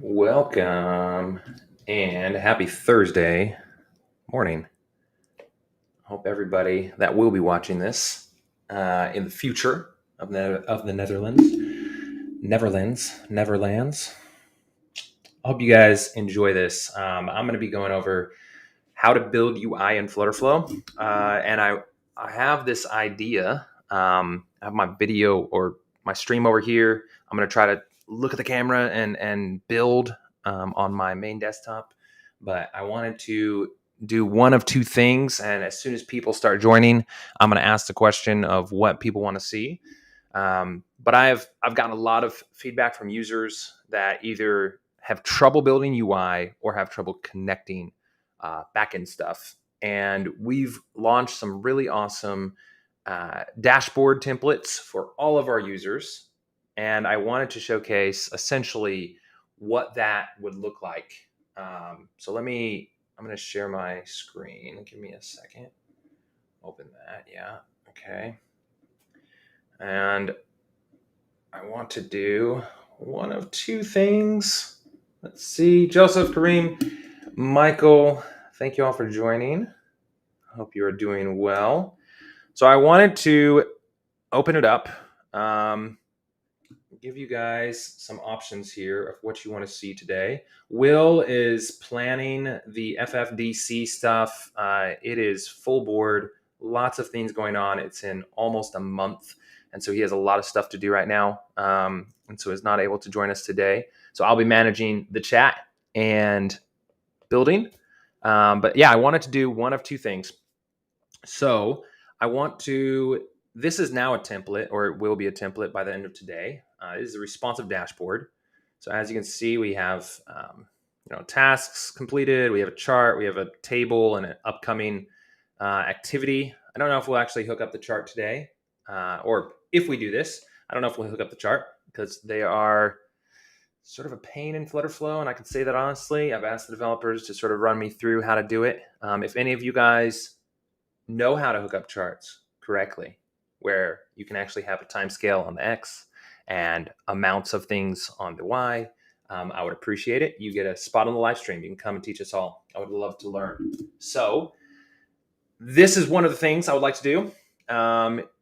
Welcome and happy Thursday morning. Hope everybody that will be watching this in the future of the Neverlands. I hope you guys enjoy this. I'm going to be going over how to build UI in Flutterflow, and I have this idea. I have my video or my stream over here. I'm going to try to look at the camera and build on my main desktop, but I wanted to do one of two things. And as soon as people start joining, I'm going to ask the question of what people want to see. But I've gotten a lot of feedback from users that either have trouble building UI or have trouble connecting backend stuff. And we've launched some really awesome dashboard templates for all of our users. And I wanted to showcase essentially what that would look like. I'm going to share my screen. Give me a second. Open that. Yeah. Okay. And I want to do one of two things. Let's see. Joseph, Kareem, Michael, thank you all for joining. I hope you are doing well. So I wanted to open it up, give you guys some options here of what you want to see today. Will is planning the FFDC stuff. It is full board, lots of things going on. It's in almost a month. And so he has a lot of stuff to do right now. And so is not able to join us today. So I'll be managing the chat and building. But yeah, I wanted to do one of two things. So this is now a template, or it will be a template by the end of today. This is a responsive dashboard. So as you can see, we have tasks completed. We have a chart. We have a table and an upcoming activity. I don't know if we'll actually hook up the chart today, or if we do this, I don't know if we'll hook up the chart because they are sort of a pain in Flutterflow, and I can say that honestly. I've asked the developers to sort of run me through how to do it. If any of you guys know how to hook up charts correctly, where you can actually have a time scale on the X and amounts of things on the Y, I would appreciate it. You get a spot on the live stream. You can come and teach us all. I would love to learn. So this is one of the things I would like to do.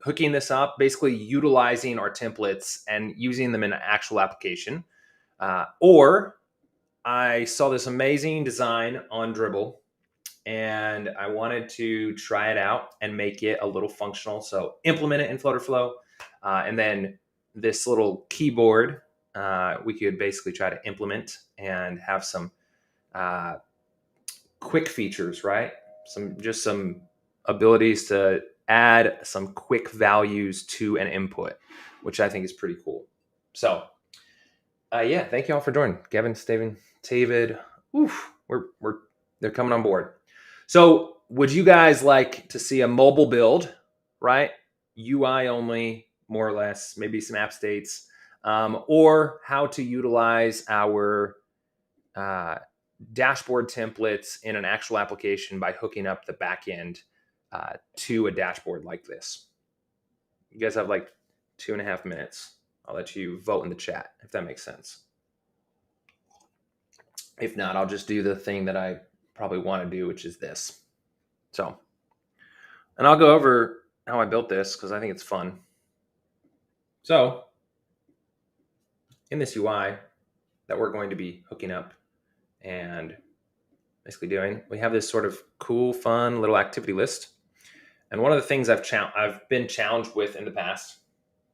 Hooking this up, basically utilizing our templates and using them in an actual application. Or I saw this amazing design on Dribbble, and I wanted to try it out and make it a little functional. So implement it in Flutterflow. And then this little keyboard, we could basically try to implement and have some quick features, right? Some abilities to add some quick values to an input, which I think is pretty cool. So yeah, thank you all for joining. Gavin, Steven, David, they're coming on board. So would you guys like to see a mobile build, right? UI only, more or less, maybe some app states, or how to utilize our dashboard templates in an actual application by hooking up the backend to a dashboard like this? You guys have like 2.5 minutes. I'll let you vote in the chat if that makes sense. If not, I'll just do the thing that I probably want to do, which is this. So, and I'll go over how I built this because I think it's fun. So in this UI that we're going to be hooking up and basically doing, we have this sort of cool, fun little activity list. And one of the things I've been challenged with in the past,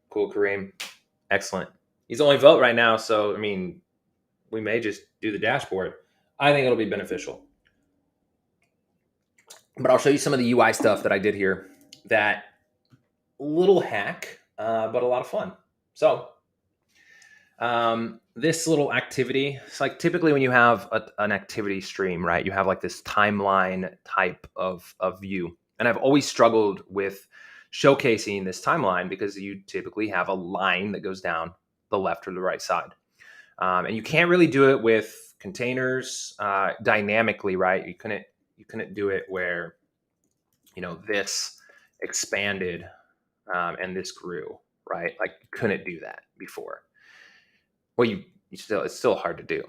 cool, Kareem, excellent. He's only vote right now, so I mean, we may just do the dashboard. I think it'll be beneficial. But I'll show you some of the UI stuff that I did here. That little hack, but a lot of fun. So this little activity, it's like typically when you have an activity stream, right? You have like this timeline type of view. And I've always struggled with showcasing this timeline because you typically have a line that goes down the left or the right side. And you can't really do it with containers dynamically, right? You couldn't do it where, this expanded and this grew, right? Like you couldn't do that before. Well, it's still hard to do.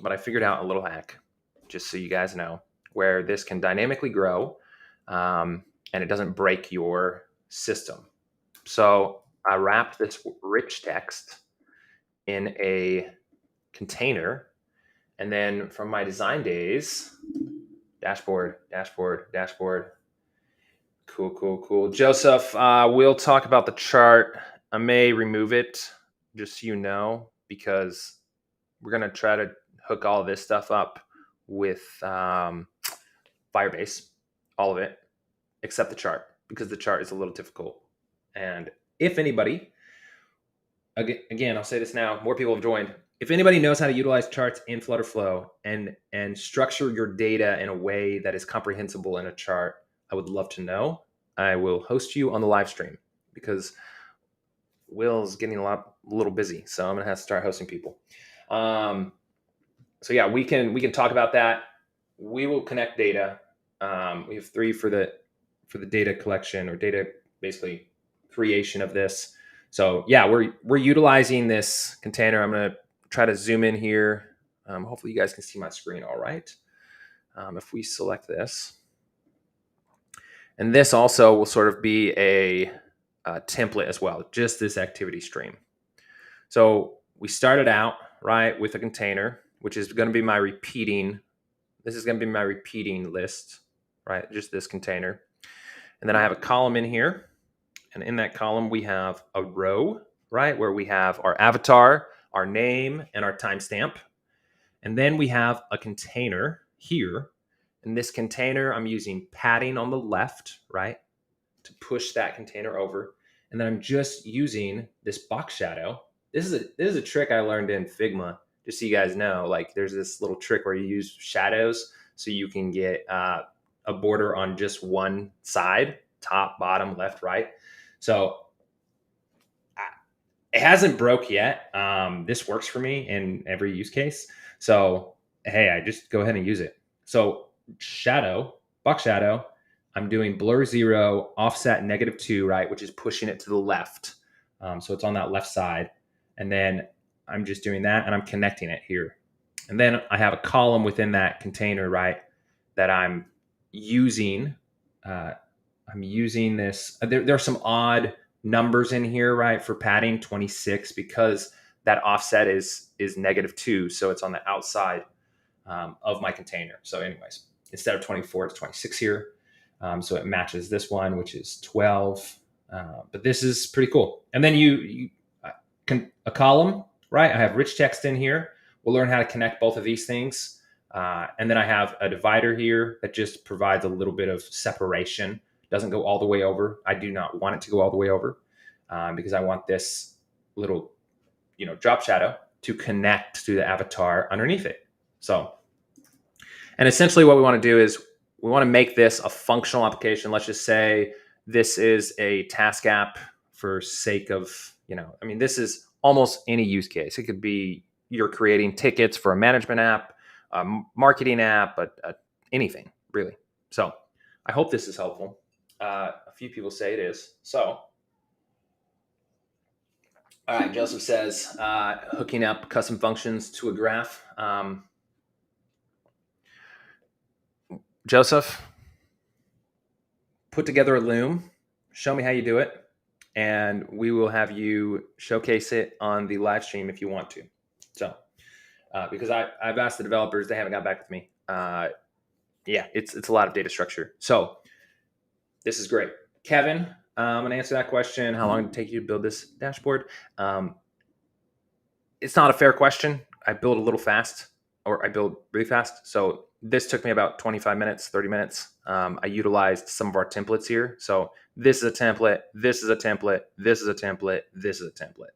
but I figured out a little hack, just so you guys know, where this can dynamically grow and it doesn't break your system. So I wrapped this rich text in a container. And then from my design days, dashboard, dashboard, dashboard. Cool, cool, cool. Joseph, we'll talk about the chart. I may remove it, just so you know, because we're going to try to hook all of this stuff up with Firebase, all of it, except the chart, because the chart is a little difficult. And if anybody, again, I'll say this now, more people have joined. If anybody knows how to utilize charts in Flutterflow and structure your data in a way that is comprehensible in a chart, I would love to know. I will host you on the live stream because Will's getting a little busy, so I'm gonna have to start hosting people. So yeah, we can talk about that. We will connect data. We have 3 for the data collection or data basically creation of this. So yeah, we're utilizing this container. I'm gonna try to zoom in here. Hopefully you guys can see my screen all right. If we select this, and this also will sort of be a template as well, just this activity stream. So we started out right with a container, which is going to be my repeating. This is going to be my repeating list, right? Just this container. And then I have a column in here. And in that column, we have a row, right? Where we have our avatar, our name, and our timestamp. And then we have a container here. In this container, I'm using padding on the left, right? To push that container over. And then I'm just using this box shadow. This is a trick I learned in Figma, just so you guys know. Like there's this little trick where you use shadows so you can get a border on just one side, top, bottom, left, right. So it hasn't broke yet. This works for me in every use case. So hey, I just go ahead and use it. So shadow, box shadow, I'm doing blur 0, offset -2, right, which is pushing it to the left. So it's on that left side. And then I'm just doing that and I'm connecting it here. And then I have a column within that container, right, that I'm using. I'm using this. There are some odd numbers in here, right, for padding 26 because that offset is -2. So it's on the outside of my container. So anyways, instead of 24, it's 26 here. So it matches this one, which is 12. But this is pretty cool. And then a column, right? I have rich text in here. We'll learn how to connect both of these things. And then I have a divider here that just provides a little bit of separation. Doesn't go all the way over. I do not want it to go all the way over because I want this little, drop shadow to connect to the avatar underneath it. So, and essentially what we want to do is we want to make this a functional application. Let's just say this is a task app for sake of, this is almost any use case. It could be you're creating tickets for a management app, a marketing app, but anything really. So I hope this is helpful. A few people say it is. So, all right, Joseph says, hooking up custom functions to a graph. Joseph, put together a Loom, show me how you do it, and we will have you showcase it on the live stream if you want to. So, because I've asked the developers, they haven't got back with me. Yeah, it's a lot of data structure. So this is great. Kevin, I'm going to answer that question. How long did it take you to build this dashboard? It's not a fair question. I build a little fast, or I build really fast. So this took me about 25 minutes, 30 minutes. I utilized some of our templates here. So this is a template, this is a template, this is a template, this is a template.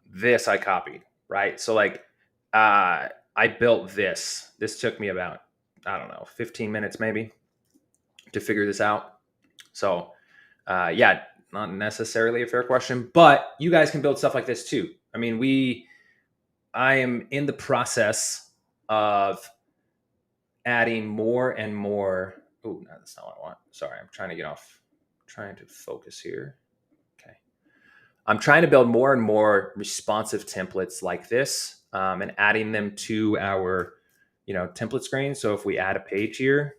This I copied, right? So I built this. This took me about, 15 minutes maybe to figure this out. So yeah, not necessarily a fair question, but you guys can build stuff like this too. I am in the process of adding more and more. Oh, no, that's not what I want. Sorry, I'm trying to focus here. Okay. I'm trying to build more and more responsive templates like this. and adding them to our, template screen. So if we add a page here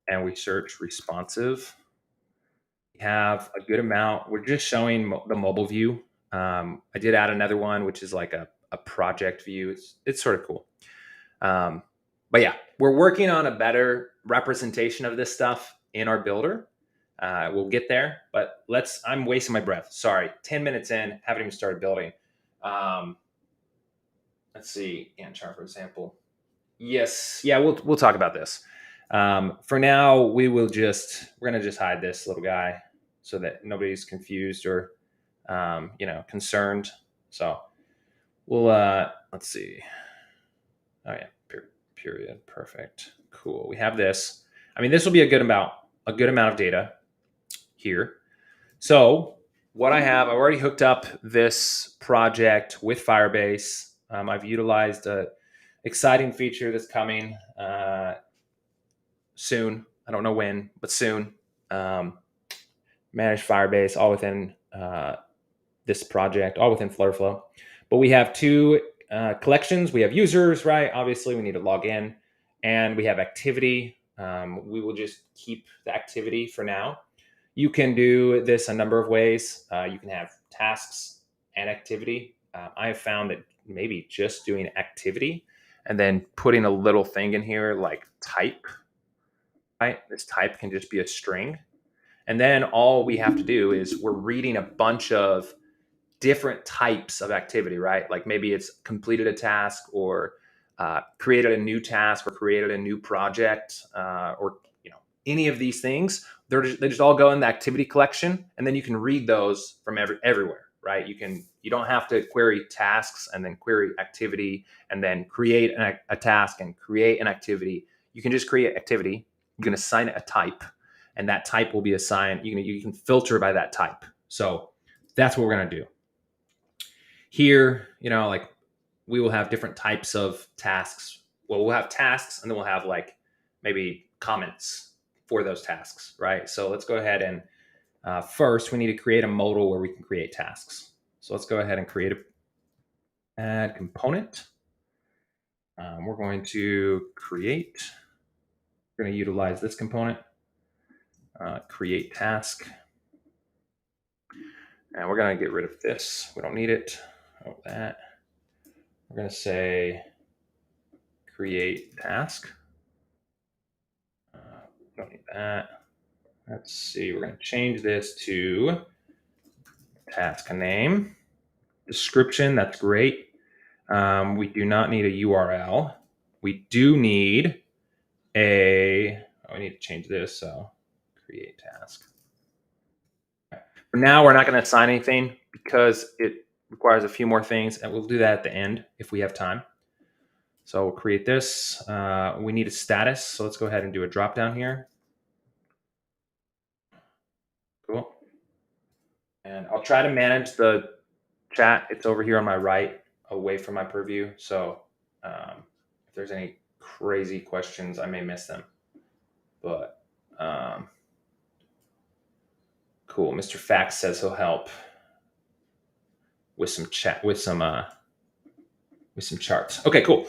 and we search responsive, we have a good amount. We're just showing the mobile view. I did add another one, which is like a project view. It's sort of cool. But yeah, we're working on a better representation of this stuff in our builder. We'll get there, but I'm wasting my breath. Sorry, 10 minutes in, haven't even started building. Let's see, Gantt chart, for example. Yes, yeah, we'll talk about this. For now, we're gonna just hide this little guy so that nobody's confused or concerned. So we'll let's see. Oh yeah, period, perfect, cool. We have this. I mean, this will be a good amount of data here. So what I've already hooked up this project with Firebase. I've utilized a exciting feature that's coming soon. I don't know when, but soon. Manage Firebase all within this project, all within Flutterflow. But we have two collections. We have users, right? Obviously, we need to log in, and we have activity. We will just keep the activity for now. You can do this a number of ways. You can have tasks and activity. I have found that maybe just doing activity and then putting a little thing in here like type, right? This type can just be a string. And then all we have to do is we're reading a bunch of different types of activity, right? Like maybe it's completed a task or created a new task or created a new project or any of these things. They just all go in the activity collection, and then you can read those from everywhere, right? You don't have to query tasks and then query activity and then create a task and create an activity. You can just create activity. You can assign it a type, and that type will be assigned. You can filter by that type. So that's what we're gonna do here. Like we will have different types of tasks. Well, we'll have tasks, and then we'll have like maybe comments for those tasks, right? So let's go ahead and first we need to create a modal where we can create tasks. So let's go ahead and create add component. We're going to create. We're going to utilize this component, create task, and we're going to get rid of this. We don't need it. Oh, that. We're going to say create task. Don't need that. Let's see. We're going to change this to task name. Description. That's great. We do not need a URL. We do need we need to change this. So create task. For now, we're not going to assign anything because it requires a few more things, and we'll do that at the end if we have time. So we'll create this. We need a status. So let's go ahead and do a drop down here. Cool. And I'll try to manage the chat. It's over here on my right, away from my purview. So if there's any crazy questions, I may miss them. But cool. Mr. Fax says he'll help with some chat, with some charts. Okay, cool.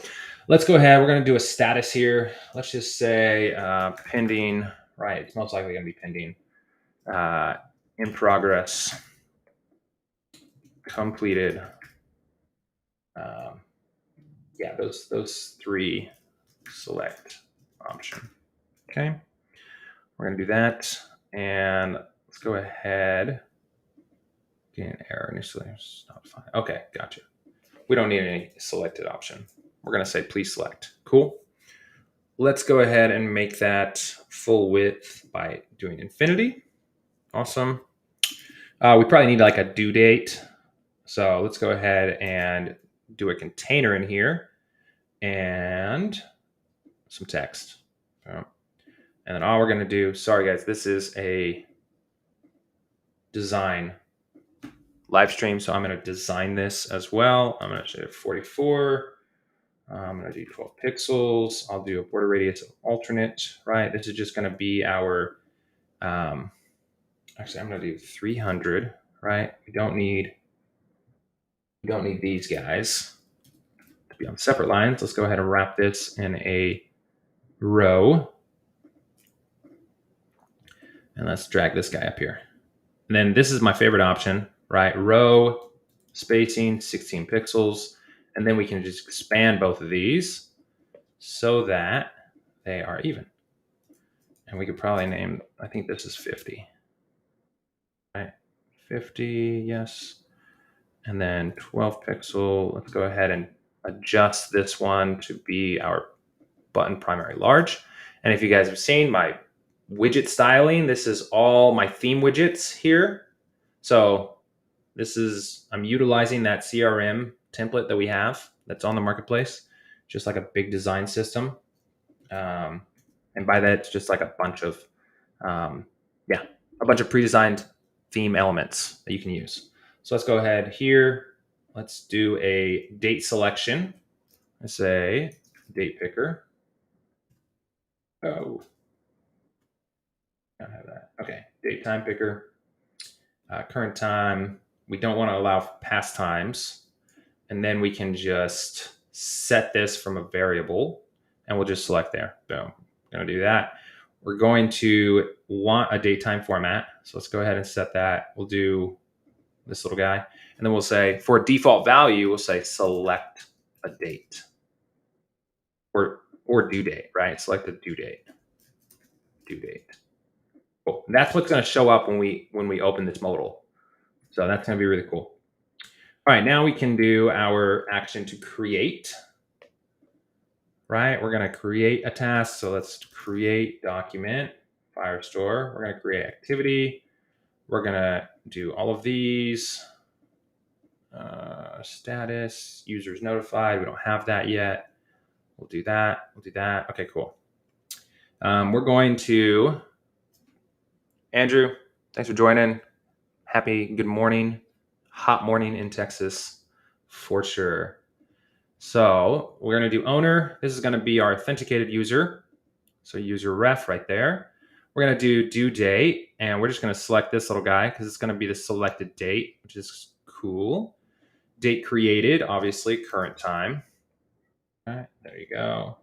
Let's go ahead. We're going to do a status here. Let's just say pending. Right. It's most likely going to be pending. In progress. Completed. Yeah, those three select option. Okay. We're going to do that. And let's go ahead. Get an error initially. It's not fine. Okay, gotcha. We don't need any selected option. We're going to say please select. Cool. Let's go ahead and make that full width by doing infinity. Awesome. We probably need like a due date. So let's go ahead and do a container in here and some text. And then all we're going to do, sorry guys, this is a design live stream. So I'm going to design this as well. I'm going to say 44. I'm going to do 12 pixels. I'll do a border radius of alternate, right? This is just going to be our, actually I'm going to do 300, right? We don't need these guys. to be on separate lines. Let's go ahead and wrap this in a row. And let's drag this guy up here. And then this is my favorite option, right? Row spacing, 16 pixels. And then we can just expand both of these so that they are even. And we could probably name, I think this is 50. Right? 50, yes. And then 12 pixel. Let's go ahead and adjust this one to be our button primary large. And if you guys have seen my widget styling, this is all my theme widgets here. So this is, I'm utilizing that CRM template that we have that's on the marketplace, just like a big design system. And by that, it's just like a bunch of, a bunch of pre-designed theme elements that you can use. So let's go ahead here. Let's do a date selection. I say date picker. Oh, I don't have that. Okay, date time picker. Current time. We don't want to allow past times. And then we can just set this from a variable and we'll just select there. Boom. Going to do that. We're going to want a date time format. So let's go ahead and set that. We'll do this little guy. And then we'll say for default value, we'll say select a date or due date, right? Select a due date. Due date. Cool. And that's what's going to show up when we open this modal. So that's going to be really cool. All right, now we can do our action to create. Right, we're going to create a task. So let's create document, Firestore. We're going to create activity. We're going to do all of these. Status, users notified. We don't have that yet. We'll do that. We'll do that. Okay, cool. We're going to, Andrew, thanks for joining. Happy good morning. Hot morning in Texas for sure. So we're going to do owner. This is going to be our authenticated user. So user ref right there. We're going to do due date, and we're just going to select this little guy because it's going to be the selected date, which is cool. Date created, obviously current time. All right, there you go.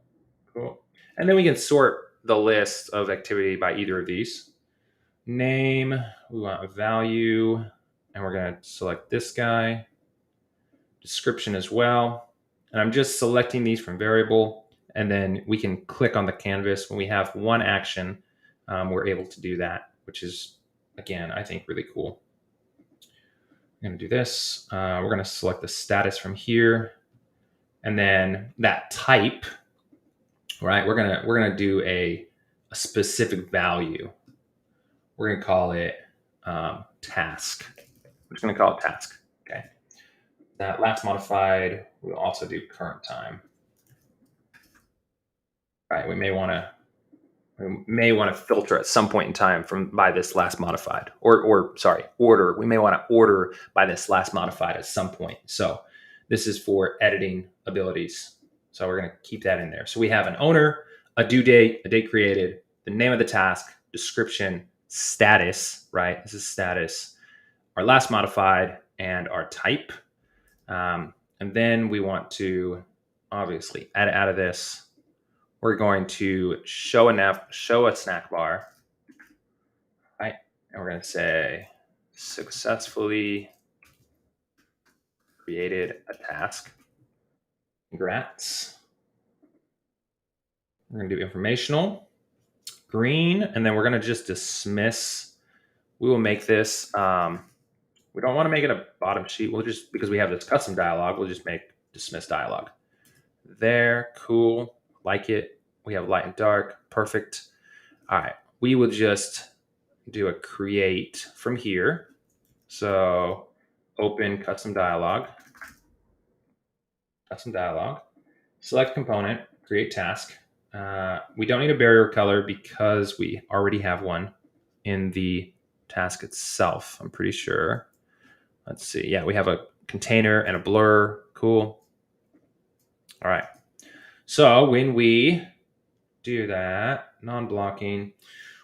Cool. And then we can sort the list of activity by either of these. Name, we want a value, and we're going to select this guy. Description as well. And I'm just selecting these from variable, and then we can click on the canvas. When we have one action, we're able to do that, which is, again, I think really cool. I'm going to do this. We're going to select the status from here, and then that type, right? We're gonna do a specific value. We're going to call it task. We're just going to call it task. Okay. That last modified, we'll also do current time. All right, we may want to filter at some point in time by this last modified, or sorry, order. We may want to order by this last modified at some point. So this is for editing abilities. So we're going to keep that in there. So we have an owner, a due date, a date created, the name of the task, description, status, right? This is status, our last modified, and our type. And then we want to obviously add out of this. We're going to show a snack bar, right? And we're going to say successfully created a task. Congrats. We're going to do informational, green, and then we're going to just dismiss. We will make this, we don't want to make it a bottom sheet. We'll just, because we have this custom dialog, we'll just make dismiss dialog. There, cool, like it. We have light and dark, perfect. All right, we will just do a create from here. So open custom dialog, select component, create task. We don't need a barrier color because we already have one in the task itself, I'm pretty sure. Let's see. Yeah, we have a container and a blur. Cool. All right. So when we do that, non-blocking,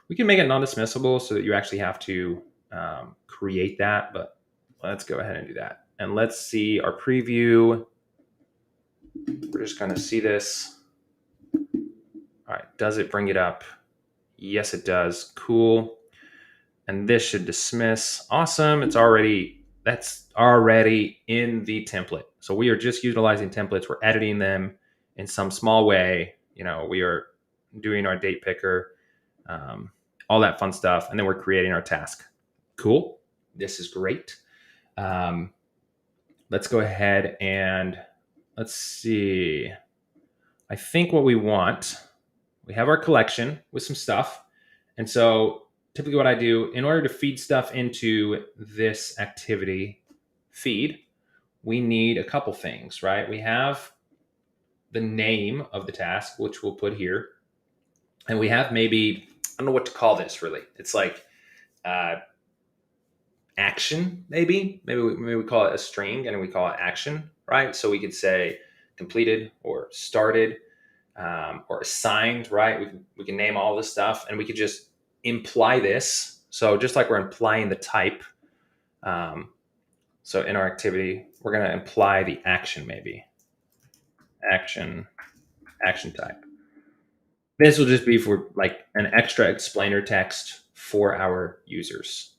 we can make it non-dismissible so that you actually have to create that, but let's go ahead and do that. And let's see our preview. We're just going to see this. All right, does it bring it up? Yes, it does. Cool. And this should dismiss. Awesome. That's already in the template. So we are just utilizing templates. We're editing them in some small way. We are doing our date picker, all that fun stuff. And then we're creating our task. Cool. This is great. Let's go ahead and let's see. I think what we have our collection with some stuff. And so typically what I do in order to feed stuff into this activity feed, we need a couple things, right? We have the name of the task, which we'll put here. And we have maybe, I don't know what to call this really. It's like action, maybe we call it a string and we call it action, right? So we could say completed or started, or assigned, right? We can name all this stuff and we could just imply this. So just like we're implying the type, so in our activity, we're going to imply the action, maybe action type. This will just be for like an extra explainer text for our users.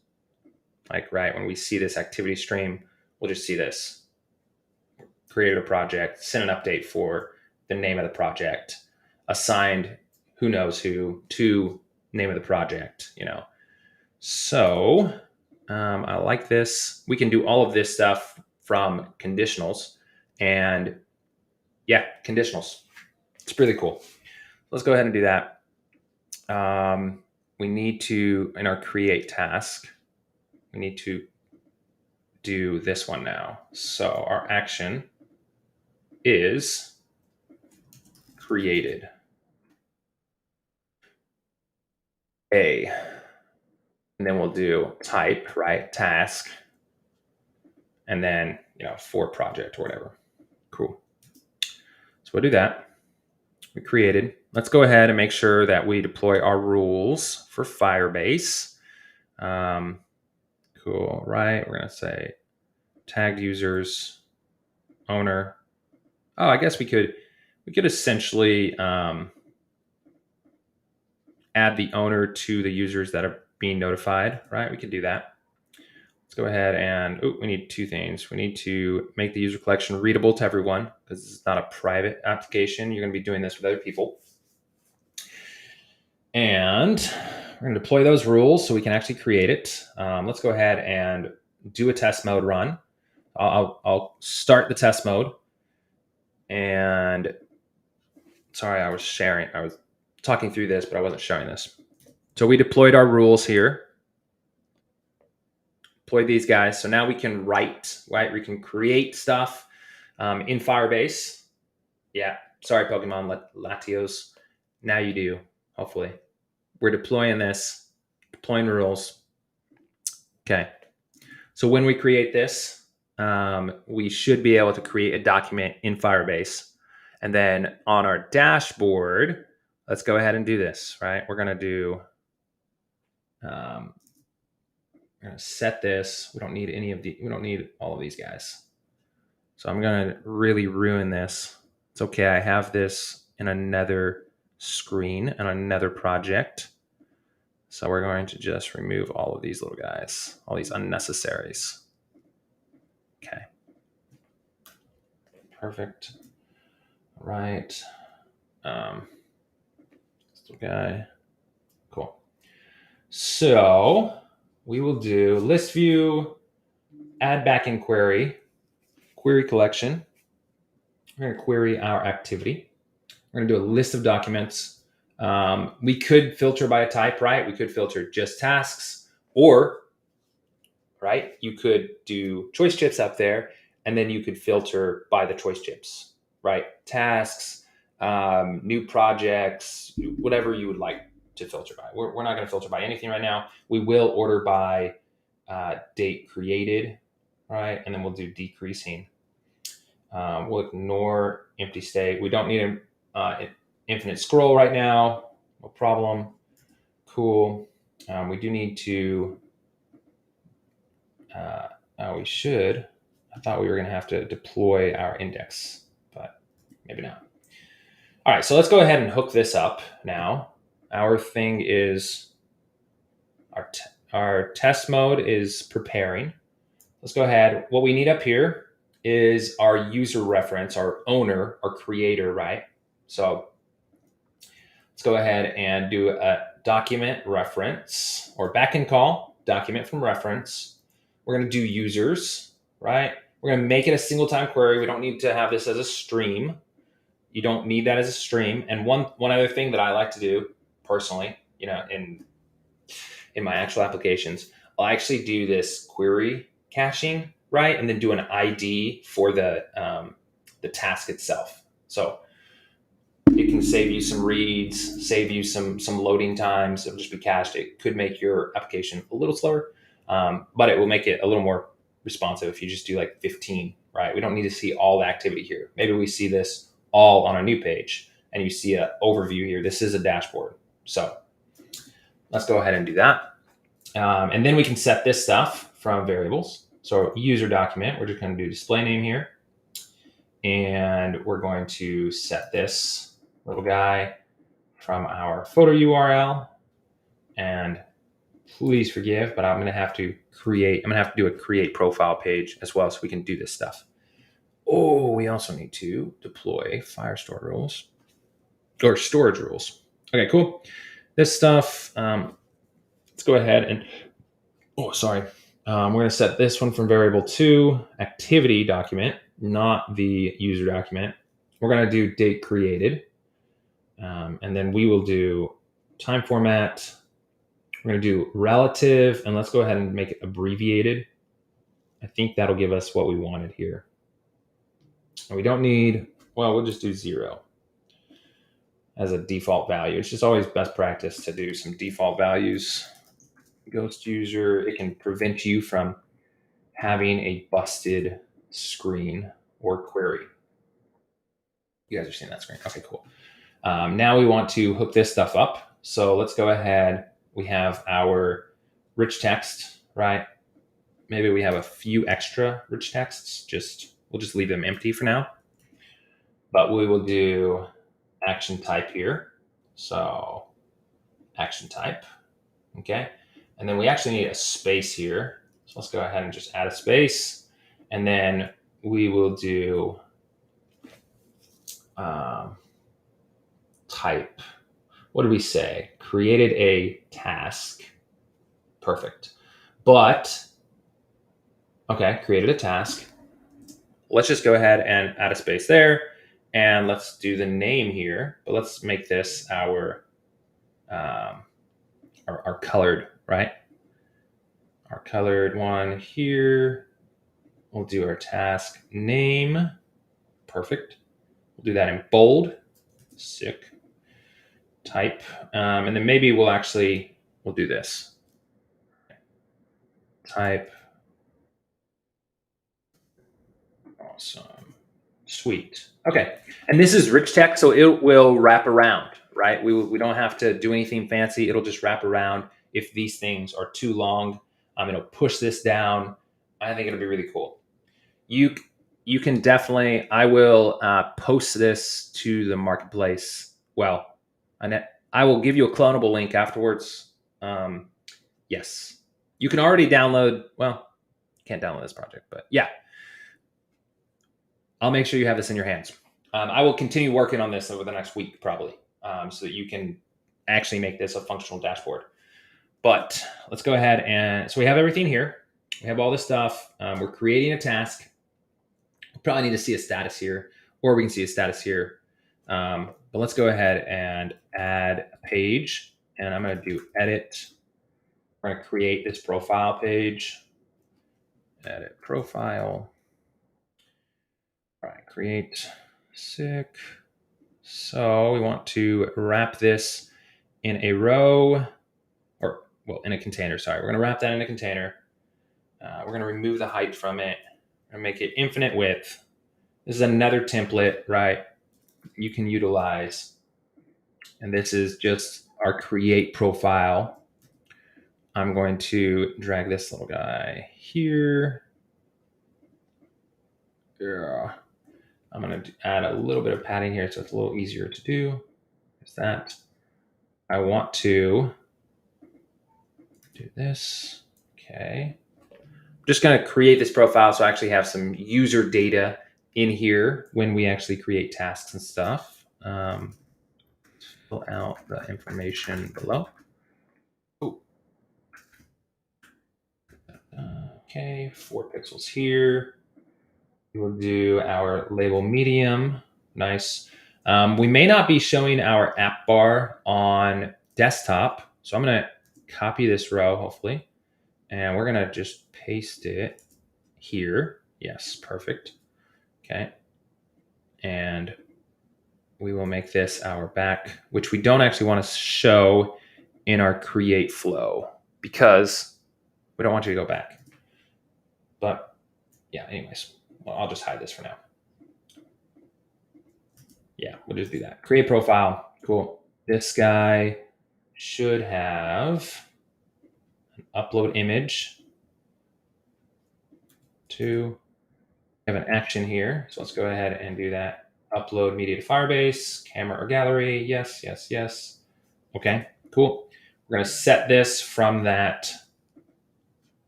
Like, right, when we see this activity stream, we'll just see this. Created a project, sent an update for the name of the project, assigned who knows who to name of the project, So I like this. We can do all of this stuff from conditionals. And yeah, conditionals. It's really cool. Let's go ahead and do that. We need to, in our create task, we need to do this one now. So our action is created. A. And then we'll do type, right? Task. And then, for project or whatever. Cool. So we'll do that. We created. Let's go ahead and make sure that we deploy our rules for Firebase. Cool, right? We're going to say tagged users, owner. Oh, I guess we could essentially add the owner to the users that are being notified, right? We could do that. Let's go ahead and, we need two things. We need to make the user collection readable to everyone because it's not a private application. You're going to be doing this with other people. And we're going to deploy those rules so we can actually create it. Let's go ahead and do a test mode run. I'll start the test mode. And sorry, I was talking through this, but I wasn't showing this. So we deployed our rules here. Deploy these guys. So now we can write, right? We can create stuff in Firebase. Yeah, sorry, Pokemon Latios. Now you do, hopefully. We're deploying this, deploying rules. Okay. So when we create this, we should be able to create a document in Firebase. And then on our dashboard, let's go ahead and do this, right? We're going to do, we're going to set this. We don't need all of these guys. So I'm going to really ruin this. It's okay. I have this in another screen and another project. So we're going to just remove all of these little guys, all these unnecessaries. Okay. Perfect. All right. This little guy. Cool. So we will do list view, add backend query collection. We're going to query our activity. We're going to do a list of documents. We could filter by a type, right? We could filter just tasks, or, right, you could do choice chips up there, and then you could filter by the choice chips, right? Tasks, new projects, whatever you would like to filter by. We're not going to filter by anything right now. We will order by date created, right? And then we'll do decreasing. We'll ignore empty state. We don't need an infinite scroll right now. No problem. Cool. We do need to, we should, I thought we were going to have to deploy our index, but maybe not. All right, so let's go ahead and hook this up now. Our thing is, our test mode is preparing. Let's go ahead. What we need up here is our user reference, our owner, our creator, right? So let's go ahead and do a document reference or backend call, document from reference. We're going to do users, right? We're going to make it a single time query. We don't need to have this as a stream. You don't need that as a stream. And one other thing that I like to do personally, in my actual applications, I'll actually do this query caching, right? And then do an ID for the task itself. So it can save you some reads, save you some loading times. It'll just be cached. It could make your application a little slower, but it will make it a little more responsive if you just do like 15, right? We don't need to see all the activity here. Maybe we see this all on a new page and you see an overview here. This is a dashboard. So let's go ahead and do that. And then we can set this stuff from variables. So user document, we're just going to do display name here. And we're going to set this little guy from our photo URL. And please forgive, but I'm going to have to do a create profile page as well so we can do this stuff. Oh, we also need to deploy Firestore rules or storage rules. Okay, cool. This stuff, let's go ahead and, we're going to set this one from variable to activity document, not the user document. We're going to do date created. And then we will do time format. We're going to do relative, and let's go ahead and make it abbreviated. I think that'll give us what we wanted here. And we don't need, we'll just do 0 as a default value. It's just always best practice to do some default values. Ghost user, it can prevent you from having a busted screen or query. You guys are seeing that screen. Okay, cool. Now we want to hook this stuff up. So let's go ahead. We have our rich text, right? Maybe we have a few extra rich texts. We'll just leave them empty for now. But we will do action type here. So action type, okay? And then we actually need a space here. So let's go ahead and just add a space. And then we will do type. What did we say? Created a task. Perfect. But, okay, created a task. Let's just go ahead and add a space there. And let's do the name here. But let's make this our colored, right? Our colored one here. We'll do our task name. Perfect. We'll do that in bold. Sick. Type. And then maybe we'll do this. Type. Awesome. Sweet. Okay. And this is rich text, so it will wrap around, right? We don't have to do anything fancy. It'll just wrap around. If these things are too long, it'll push this down. I think it'll be really cool. You can definitely, I will post this to the marketplace. Well, I will give you a clonable link afterwards. Yes. You can already download, you can't download this project, but yeah. I'll make sure you have this in your hands. I will continue working on this over the next week, probably, so that you can actually make this a functional dashboard. But let's go ahead and, so we have everything here. We have all this stuff. We're creating a task. We'll probably need to see a status here, or we can see a status here. But let's go ahead and add a page. And I'm going to do edit. We're going to create this profile page. Edit profile. All right, create sick. So we want to wrap this in a row, in a container. Sorry, we're going to wrap that in a container. We're going to remove the height from it and make it infinite width. This is another template, right? You can utilize. And this is just our create profile. I'm going to drag this little guy here. Yeah. I'm going to add a little bit of padding here so it's a little easier to do. Is that I want to do this. Okay. I'm just going to create this profile so I actually have some user data in here when we actually create tasks and stuff. Fill out the information below. Ooh. Okay, 4 pixels here. We will do our label medium. Nice. We may not be showing our app bar on desktop. So I'm going to copy this row, hopefully. And we're going to just paste it here. Yes, perfect. Okay. And we will make this our back, which we don't actually want to show in our create flow because we don't want you to go back. But yeah, anyways, well, I'll just hide this for now. Yeah, we'll just do that. Create profile. Cool. This guy should have an upload image to have an action here. So let's go ahead and do that. Upload media to Firebase, camera or gallery. Yes, yes, yes. Okay, cool. We're going to set this from that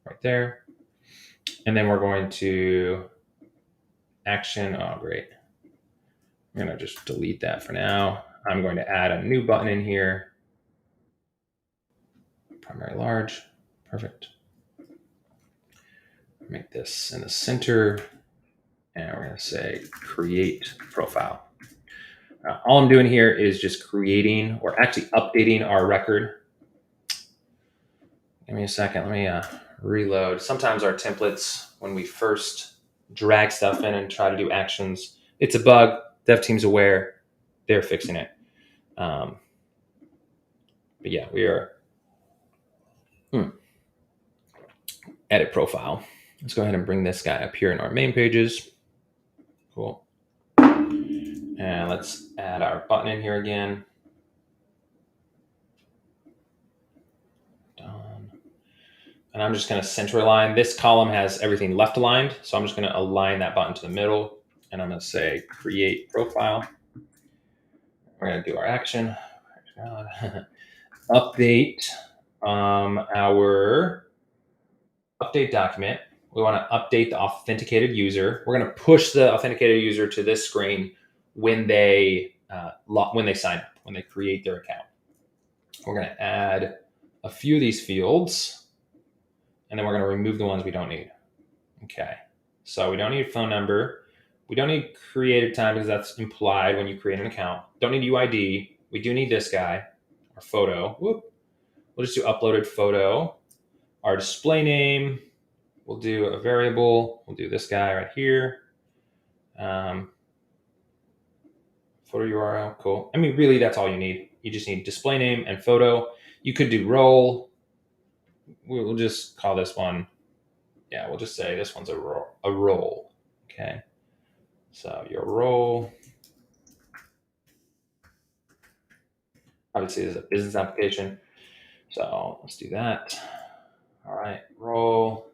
right there. And then we're going to action. Oh, great. I'm going to just delete that for now. I'm going to add a new button in here. Primary large. Perfect. Make this in the center. And we're going to say create profile. All I'm doing here is just creating or actually updating our record. Give me a second. Let me reload. Sometimes our templates, when we first drag stuff in and try to do actions, it's a bug. Dev team's aware. They're fixing it. But yeah, we are. Edit profile. Let's go ahead and bring this guy up here in our main pages. Cool. And let's add our button in here again. Done. And I'm just going to center align. This column has everything left aligned. So I'm just going to align that button to the middle. And I'm going to say create profile. We're going to do our action. Update our update document. We want to update the authenticated user. We're going to push the authenticated user to this screen when they sign up, when they create their account. We're going to add a few of these fields, and then we're going to remove the ones we don't need. Okay, so we don't need phone number. We don't need created time because that's implied when you create an account. Don't need UID. We do need this guy, our photo. Whoop. We'll just do uploaded photo. Our display name. We'll do a variable. We'll do this guy right here. Photo URL, cool. I mean, really, that's all you need. You just need display name and photo. You could do role. We'll just call this one. Yeah, we'll just say this one's a role. Okay. So your role. Obviously, this is a business application. So let's do that. All right, role.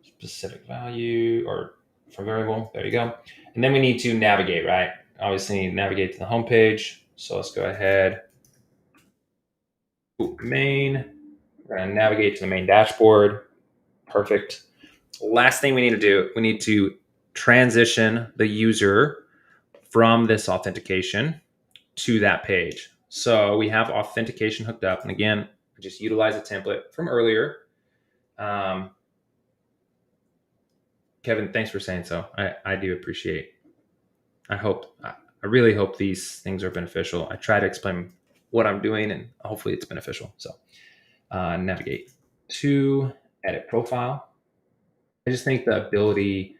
Specific value or for variable. There you go. And then we need to navigate, right? Obviously, need to navigate to the home page. So let's go ahead. Main. We're going to navigate to the main dashboard. Perfect. Last thing we need to do, we need to transition the user from this authentication to that page. So we have authentication hooked up. And again, I just utilize a template from earlier. Kevin, thanks for saying so. I do appreciate. I really hope these things are beneficial. I try to explain what I'm doing and hopefully it's beneficial. So navigate to edit profile. I just think the ability,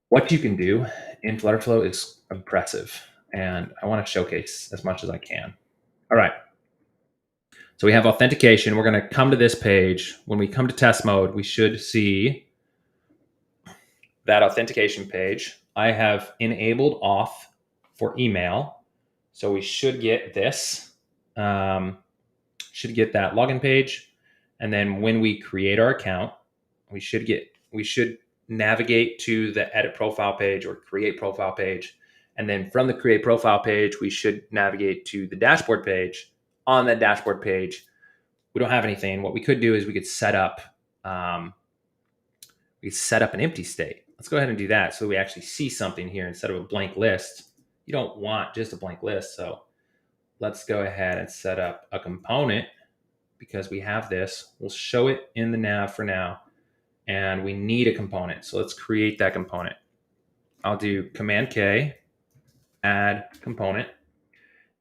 what you can do in Flutterflow is impressive. And I want to showcase as much as I can. All right. So we have authentication. We're going to come to this page. When we come to test mode, we should see that authentication page. I have enabled auth for email. So we should get this, should get that login page. And then when we create our account, we should navigate to the edit profile page or create profile page. And then from the create profile page, we should navigate to the dashboard page. On that dashboard page, we don't have anything. What we could do is we could set up an empty state. Let's go ahead and do that so we actually see something here instead of a blank list. You don't want just a blank list. So let's go ahead and set up a component because we have this. We'll show it in the nav for now. And we need a component. So let's create that component. I'll do Command K, add component.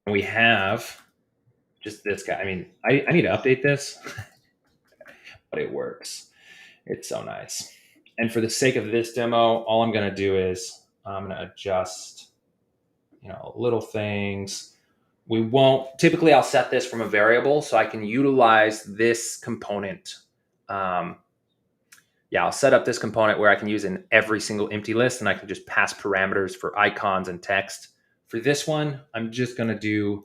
And we have just this guy. I mean, I need to update this, but it works. It's so nice. And for the sake of this demo, all I'm going to do is I'm going to adjust, little things. We won't, typically I'll set this from a variable so I can utilize this component. I'll set up this component where I can use in every single empty list and I can just pass parameters for icons and text. For this one, I'm just going to do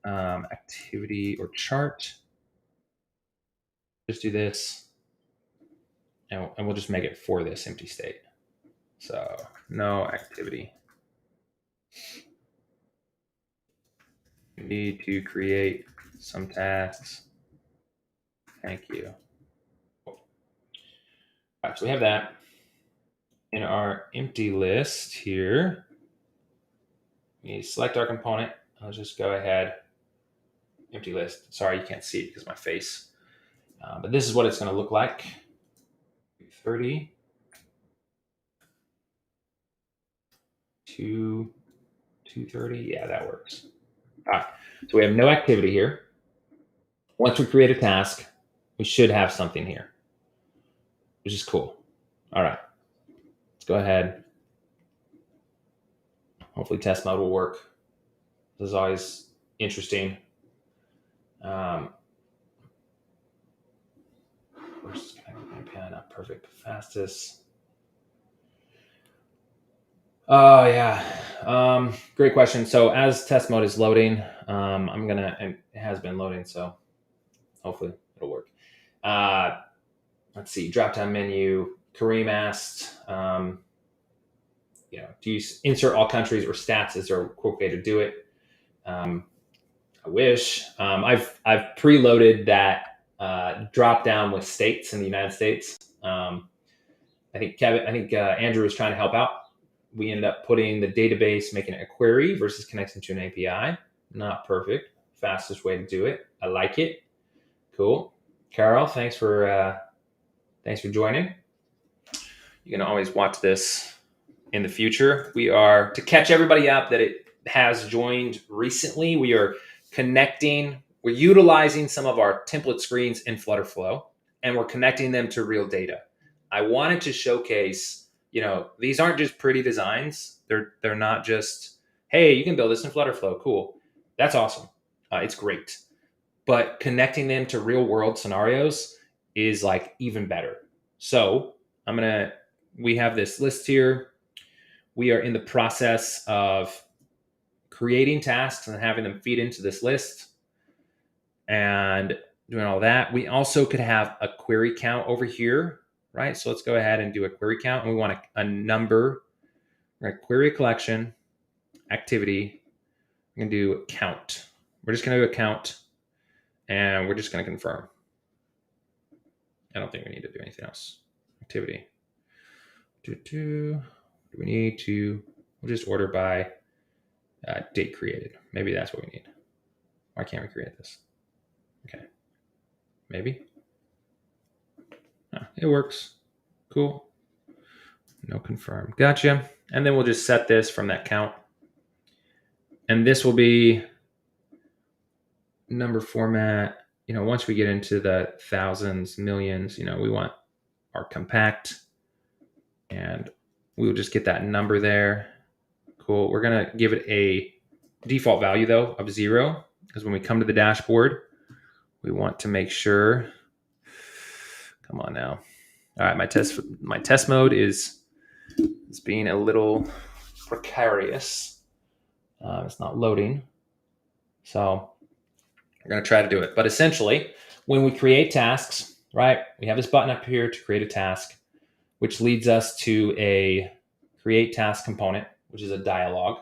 activity or chart. Just do this and we'll just make it for this empty state. So no activity. We need to create some tasks. Thank you. All right, so we have that. In our empty list here, we select our component. I'll just go ahead, empty list. Sorry, you can't see it because of my face. But this is what it's going to look like. 30 to 230. Yeah, that works. All right, so we have no activity here. Once we create a task, we should have something here, which is cool. All right, let's go ahead. Hopefully test mode will work. This is always interesting. First, not perfect, fastest. Oh yeah, great question. So as test mode is loading, and it has been loading, so hopefully it'll work. Let's see, drop down menu. Kareem asked, do you insert all countries or stats? Is there a quick way to do it? I wish. I've preloaded that drop down with states in the United States. I think Andrew was trying to help out. We ended up putting the database, making it a query versus connecting to an API. Not perfect. Fastest way to do it. I like it. Cool. Carol, thanks for joining. You can always watch this in the future. We are, to catch everybody up that it has joined recently, we are connecting, we're utilizing some of our template screens in Flutterflow, and we're connecting them to real data. I wanted to showcase, these aren't just pretty designs. They're not just, hey, you can build this in Flutterflow. Cool. That's awesome. It's great. But connecting them to real world scenarios is like even better. So we have this list here. We are in the process of creating tasks and having them feed into this list and doing all that. We also could have a query count over here, right? So let's go ahead and do a query count. And we want a number, right? Query collection, activity. We're going to do count. We're just going to do a count and we're just going to confirm. I don't think we need to do anything else. Activity. We'll just order by date created. Maybe that's what we need. Why can't we create this? Okay. Maybe. It works. Cool. No confirm. Gotcha. And then we'll just set this from that count. And this will be number format. Once we get into the thousands, millions, we want our compact. And we will just get that number there. Cool. We're going to give it a default value, though, of 0. Because when we come to the dashboard, we want to make sure. Come on now. All right, my test mode is being a little precarious. It's not loading. So we're going to try to do it. But essentially, when we create tasks, right, we have this button up here to create a task. which leads us to a create task component, which is a dialog.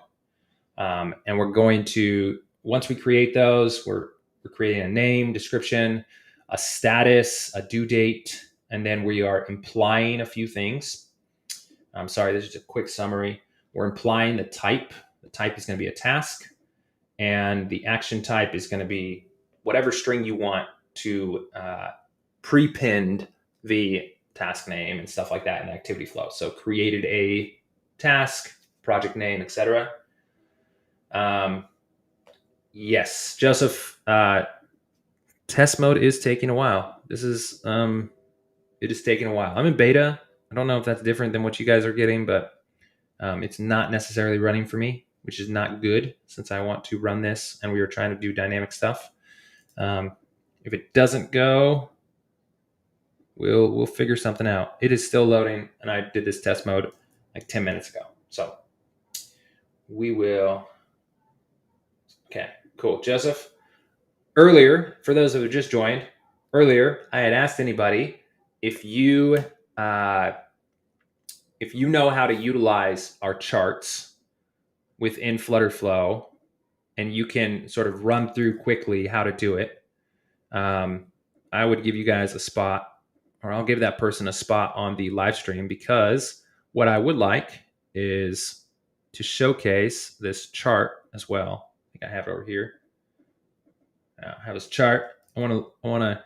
And we're going to, once we create those, we're creating a name, description, a status, a due date, and then we are implying a few things. I'm sorry, this is just a quick summary. We're implying the type. The type is going to be a task, and the action type is going to be whatever string you want to prepend the task name and stuff like that in the activity flow. So created a task, project name, etc. Yes, Joseph, test mode is taking a while. This is, it is taking a while. I'm in beta. I don't know if that's different than what you guys are getting, but it's not necessarily running for me, which is not good since I want to run this and we were trying to do dynamic stuff. If it doesn't go, we'll figure something out. It is still loading, and I did this test mode like 10 minutes ago. So we will. Okay, cool. Joseph, earlier, for those who just joined, earlier I had asked anybody if you know how to utilize our charts within Flutterflow, and you can sort of run through quickly how to do it. I would give you guys a spot, or I'll give that person a spot on the live stream, because what I would like is to showcase this chart as well. I think I have it over here. I have this chart. I want to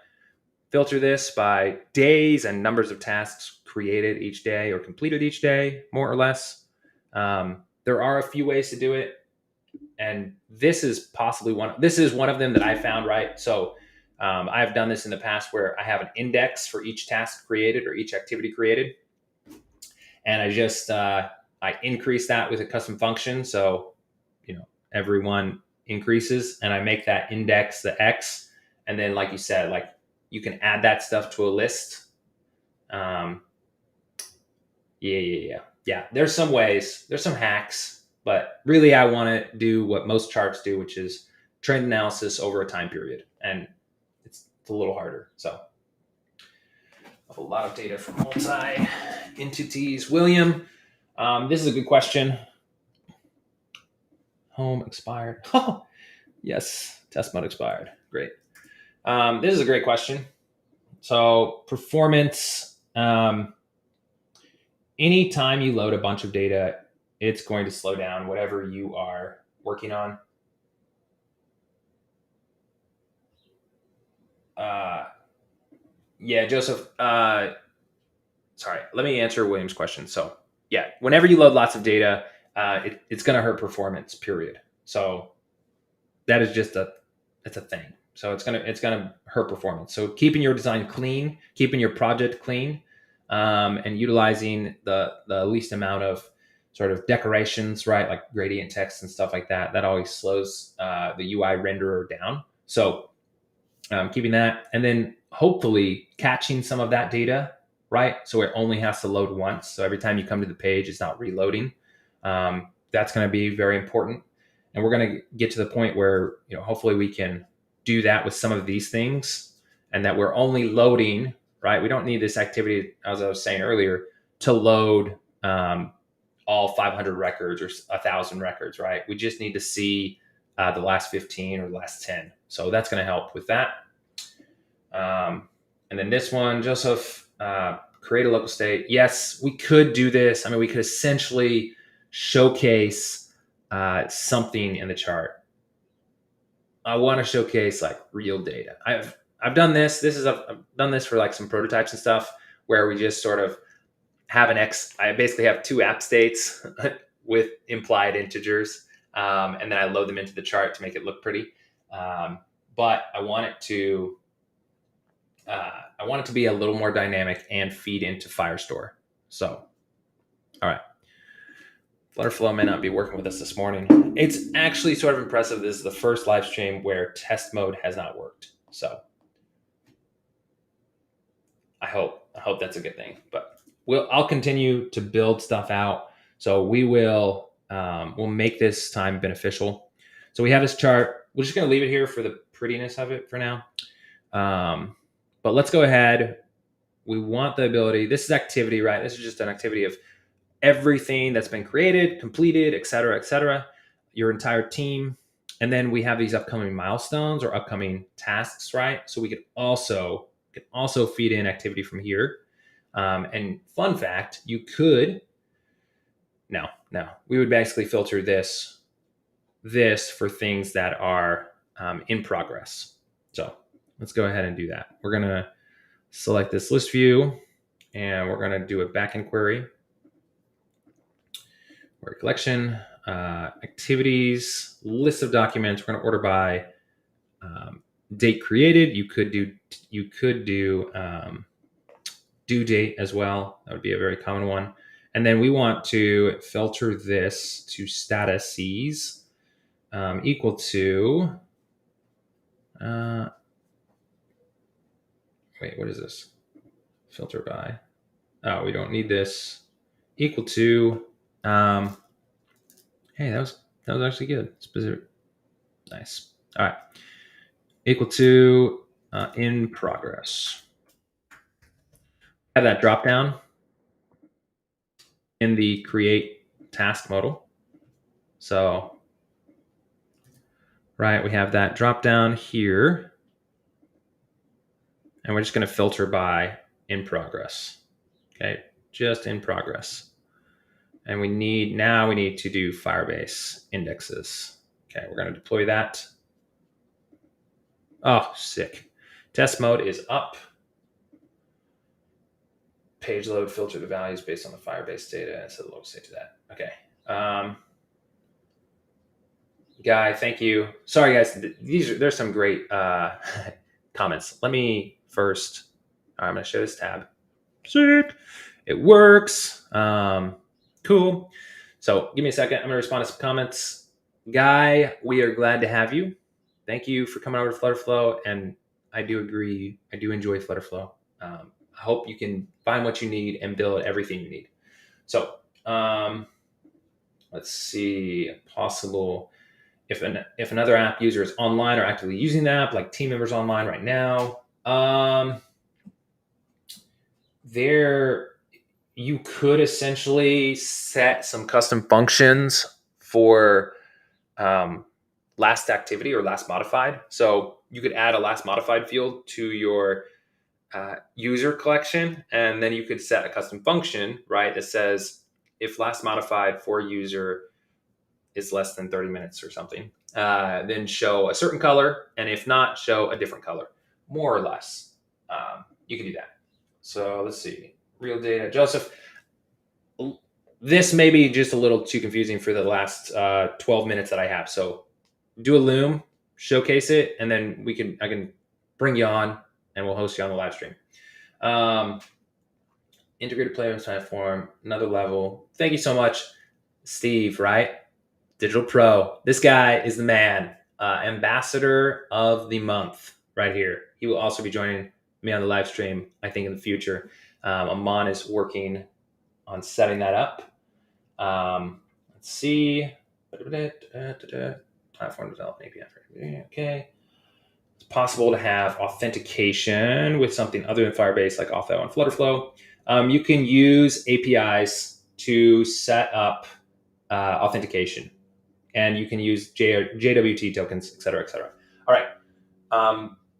filter this by days and numbers of tasks created each day or completed each day, more or less. There are a few ways to do it, and this is possibly one. This is one of them that I found, right? So I've done this in the past where I have an index for each task created or each activity created, and I just I increase that with a custom function. So everyone increases, and I make that index the X, and then like you said, like you can add that stuff to a list. Yeah. There's some ways, there's some hacks, but really I want to do what most charts do, which is trend analysis over a time period, and it's a little harder. So a lot of data from multi entities. William, this is a good question. Home expired. Oh, yes, test mode expired. Great. This is a great question. So performance, anytime you load a bunch of data, it's going to slow down whatever you are working on. Yeah, Joseph, sorry, let me answer William's question. So yeah, whenever you load lots of data, it's going to hurt performance, period. So that is just it's a thing. So it's gonna hurt performance. So keeping your design clean, keeping your project clean, and utilizing the least amount of sort of decorations, right, like gradient text and stuff like that, that always slows the UI renderer down. So keeping that, and then hopefully catching some of that data, right? So it only has to load once. So every time you come to the page, it's not reloading. That's going to be very important. And we're going to get to the point where, hopefully we can do that with some of these things, and that we're only loading, right? We don't need this activity, as I was saying earlier, to load all 500 records or 1,000 records, right? We just need to see the last 15 or the last 10. So that's going to help with that. And then this one, Joseph, create a local state. Yes, we could do this. I mean, we could essentially showcase something in the chart. I want to showcase like real data. I've done this. I've done this for like some prototypes and stuff where we just sort of have I basically have two app states with implied integers, and then I load them into the chart to make it look pretty. But I want it to be a little more dynamic and feed into Firestore. So, all right. Flutterflow may not be working with us this morning. It's actually sort of impressive. This is the first live stream where test mode has not worked. So I hope that's a good thing. But I'll continue to build stuff out. So we'll make this time beneficial. So we have this chart. We're just going to leave it here for the prettiness of it for now. But let's go ahead. we want the ability, this is activity, right? This is just an activity of everything that's been created, completed, et cetera, your entire team. And then we have these upcoming milestones or upcoming tasks, right? So we could also feed in activity from here. And fun fact, you could, no, we would basically filter this for things that are in progress. So let's go ahead and do that. We're going to select this list view and we're going to do a backend query. Query collection, activities, list of documents. We're going to order by date created. You could do due date as well. That would be a very common one. And then we want to filter this to statuses equal to, wait, what is this? Filter by, oh, we don't need this. Equal to, hey, that was actually good. Specific, nice. All right. Equal to in progress. Have that drop down in the create task modal. So, right, we have that drop down here. And we're just going to filter by in progress. Okay, just in progress. And we need to do Firebase indexes. Okay, we're going to deploy that. Oh, sick. Test mode is up. Page load, filter the values based on the Firebase data and set the local state to that. Okay. Guy, thank you. Sorry, guys. There's some great comments. Let me first. I'm going to show this tab. Sick. It works. Cool. So give me a second. I'm going to respond to some comments. Guy, we are glad to have you. Thank you for coming over to Flutterflow. And I do agree. I do enjoy Flutterflow. I hope you can find what you need and build everything you need. So let's see. Possible if another app user is online or actively using the app, like team members online right now. There, you could essentially set some custom functions for last activity or last modified. So you could add a last modified field to your user collection, and then you could set a custom function, right, that says if last modified for user is less than 30 minutes or something, then show a certain color, and if not, show a different color, more or less. You can do that. So let's see. Real data. Joseph, this may be just a little too confusing for the last 12 minutes that I have. So do a Loom, showcase it, and then I can bring you on and we'll host you on the live stream. Integrated players platform, another level. Thank you so much, Steve, right? Digital Pro. This guy is the man. Ambassador of the month right here. He will also be joining me on the live stream, I think, in the future. Aman is working on setting that up. Let's see. Platform development API. Okay. It's possible to have authentication with something other than Firebase, like Auth and Flutterflow. You can use APIs to set up authentication, and you can use JWT tokens, et cetera, et cetera. All right.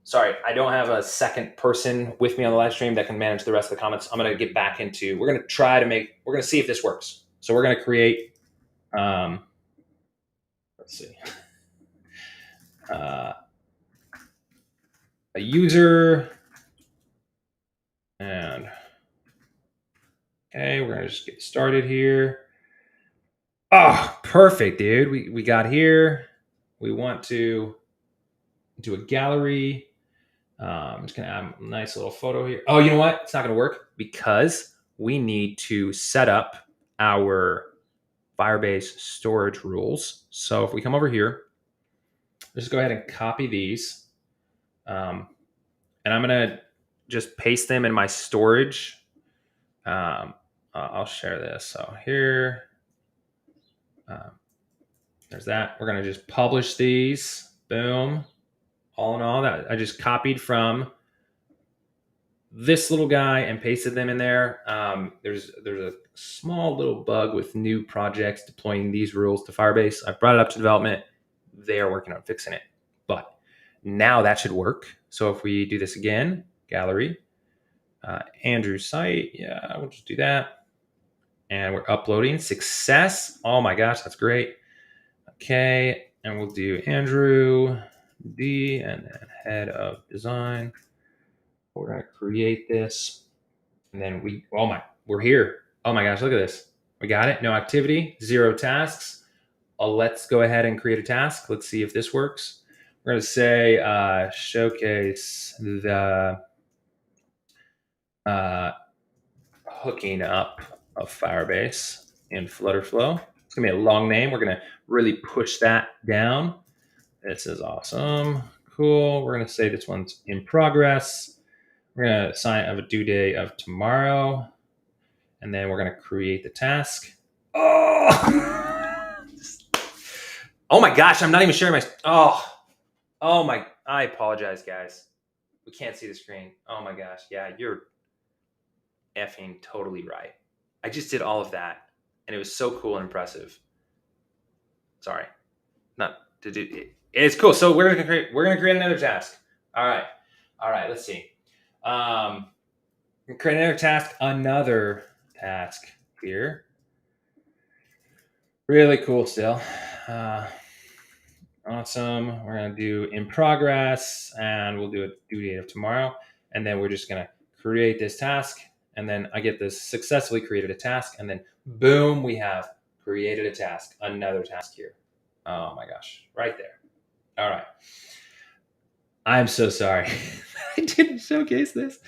Sorry, I don't have a second person with me on the live stream that can manage the rest of the comments. I'm going to get back into, we're going to see if this works. So we're going to create, let's see, a user, and okay, we're going to just get started here. Oh, perfect, dude. We got here. We want to do a gallery. I'm just going to add a nice little photo here. Oh, you know what? It's not going to work because we need to set up our Firebase storage rules. So if we come over here, just go ahead and copy these. And I'm going to just paste them in my storage. I'll share this. So here, there's that. We're going to just publish these. Boom. All in all, that I just copied from this little guy and pasted them in there. There's a small little bug with new projects deploying these rules to Firebase. I brought it up to development. They are working on fixing it. But now that should work. So if we do this again, gallery, Andrew's site, yeah, we'll just do that. And we're uploading. Success. Oh my gosh, that's great. Okay, and we'll do Andrew D and then head of design. We're gonna create this, and then we're here. Oh my gosh, look at this. We got it. No activity, 0 tasks. Let's go ahead and create a task. Let's see if this works. We're gonna say showcase the hooking up of Firebase in Flutterflow. It's gonna be a long name. We're gonna really push that down. This is awesome. Cool. We're gonna say this one's in progress. We're gonna assign a due date of tomorrow, and then we're gonna create the task. Oh, oh my gosh! I'm not even sharing my. Oh my! I apologize, guys. We can't see the screen. Oh my gosh! Yeah, you're effing totally right. I just did all of that, and it was so cool and impressive. Sorry, not to do it. It's cool. So we're gonna create another task. All right. Let's see. Create another task here. Really cool still. Awesome. We're going to do in progress, and we'll do a due date of tomorrow. And then we're just going to create this task. And then I get this successfully created a task. And then boom, we have created a task, another task here. Oh my gosh, right there. All right. I'm so sorry. I didn't showcase this.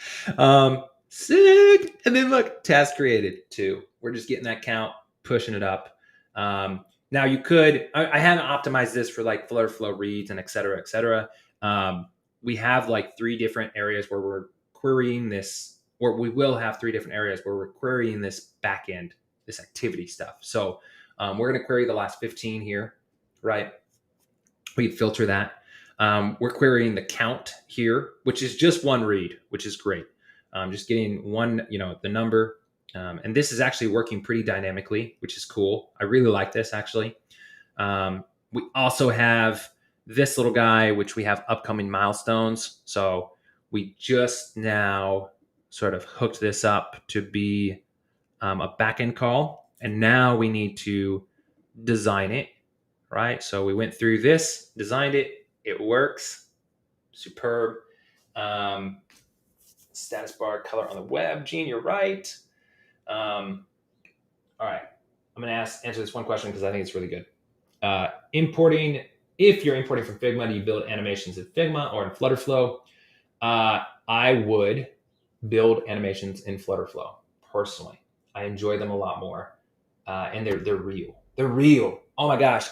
Sick. And then look, task created too. We're just getting that count, pushing it up. Now you could, I haven't optimized this for like Flutterflow reads and et cetera, et cetera. We have like 3 different areas where we're querying this, or we will have 3 different areas where we're querying this backend, this activity stuff. So we're going to query the last 15 here, right? We can filter that. We're querying the count here, which is just one read, which is great. Just getting one, the number. And this is actually working pretty dynamically, which is cool. I really like this actually. We also have this little guy, which we have upcoming milestones. So we just now sort of hooked this up to be a backend call. And now we need to design it, right? So we went through this, designed it. It works. Superb. Status bar color on the web. Gene, you're right. All right. I'm going to answer this one question because I think it's really good. If you're importing from Figma, do you build animations in Figma or in Flutterflow? I would build animations in Flutterflow personally. I enjoy them a lot more, and they're real. They're real. Oh my gosh.